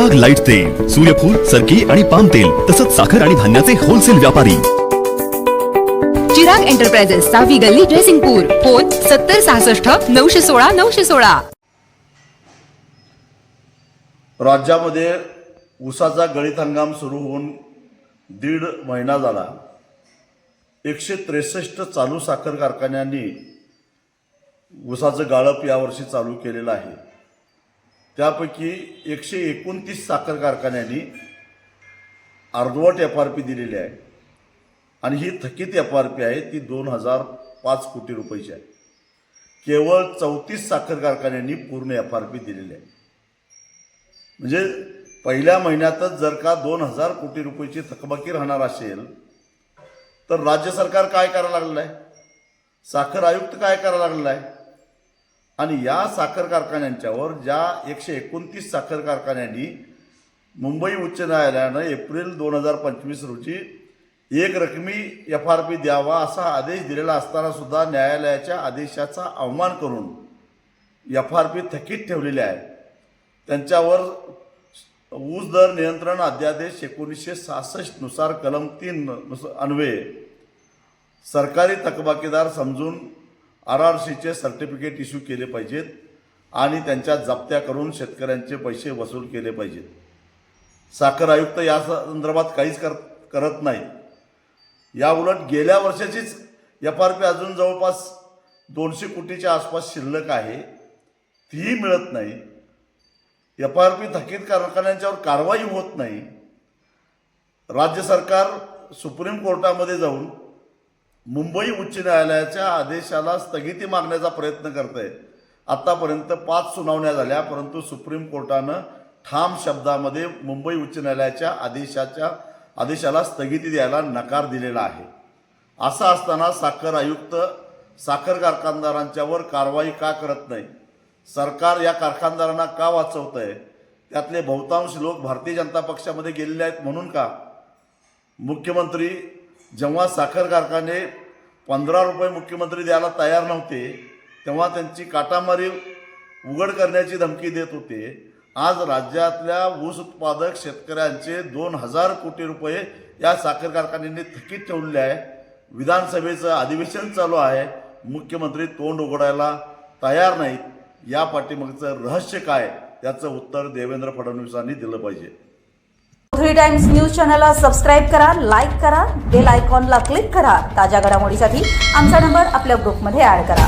Chirag light तेल, सूर्यफूल, सरकी आणि पाम तेल तसंच साखर आणि धान्याचे होलसेल व्यापारी. चिराग एंटरप्राइजेस, 6वी गल्ली, जयसिंगपूर. फोन 7066 916 916. राज्यामध्ये ऊसाचा गळीत हंगाम सुरू होऊन 1.5 महिना झाला. 163 चालू साखर कारखान्यांनी ऊसाचं गाळप यावर्षी चालू केलेलं आहे. त्यापैकी 129 साखर कारखान्यांनी अर्धवट FRP दिलेली आहे आणि ही थकीत FRP आहे ती 2005 कोटी रुपयाची आहे. केवळ 34 साखर कारखान्यांनी पूर्ण FRP दिलेली आहे. म्हणजे पहिल्या महिन्यातच जर का 2000 कोटी रुपयाची थकबाकी राहणार असेल तर राज्य सरकार काय करायला लागलेलं आहे, साखर आयुक्त काय करायला लागलेलं आहे. आणि या साखर कारखान्यांच्यावर ज्या 129 साखर कारखान्यांनी मुंबई उच्च न्यायालयानं एप्रिल 2025 रोजी एक रकमी FRP द्यावा असा आदेश दिलेला असताना सुद्धा न्यायालयाच्या आदेशाचा अवमान करून FRP थकीत ठेवलेले आहे. त्यांच्यावर ऊस दर नियंत्रण अध्यादेश 1966 नुसार कलम 3 अन्वये सरकारी थकबाकीदार समजून RRCचे सर्टिफिकेट इश्यू केले पाहिजेत आणि त्यांच्या जप्त्या करून शेतकऱ्यांचे पैसे वसूल केले पाहिजेत. साखर आयुक्त या संदर्भात काहीच करत नाहीत. या उलट गेल्या वर्षाचीच FRP अजून जवळपास 200 कोटीच्या आसपास शिल्लक आहे, तीही मिळत नाही. FRP थकीत कारखान्यांच्यावर कारवाई होत नाही. राज्य सरकार सुप्रीम कोर्टामध्ये जाऊन मुंबई उच्च न्यायालयाच्या आदेशाला स्थगिती मागण्याचा प्रयत्न करत आहे. आतापर्यंत 5 सुनावण्या झाल्या, परंतु सुप्रीम कोर्टानं ठाम शब्दामध्ये मुंबई उच्च न्यायालयाच्या आदेशाला स्थगिती द्यायला नकार दिलेला आहे. असं असताना साखर आयुक्त साखर कारखानदारांच्यावर कारवाई का करत नाही, सरकार या कारखानदारांना का वाचवत आहे, त्यातले बहुतांश लोक भारतीय जनता पक्षामध्ये गेलेले आहेत म्हणून का. मुख्यमंत्री जेव्हा साखर कारखाने 15 रुपये मुख्यमंत्री द्यायला तयार नव्हते तेव्हा त्यांची काटामारी उघड करण्याची धमकी देत होते. आज राज्यातल्या ऊस उत्पादक शेतकऱ्यांचे 2000 कोटी रुपये या साखर कारखान्यांनी थकीत ठेवलेले आहे. विधानसभेचं अधिवेशन चालू आहे, मुख्यमंत्री तोंड उघडायला तयार नाहीत. या पाठीमागचं रहस्य काय याचं उत्तर देवेंद्र फडणवीसांनी दिलं पाहिजे. 3 टाइम्स न्यूज चॅनलला सबस्क्राईब करा, लाईक करा, बेल आयकॉनला क्लिक करा. ताज्या घडामोडीसाठी आमचा नंबर आपल्या ग्रुपमध्ये ऍड करा.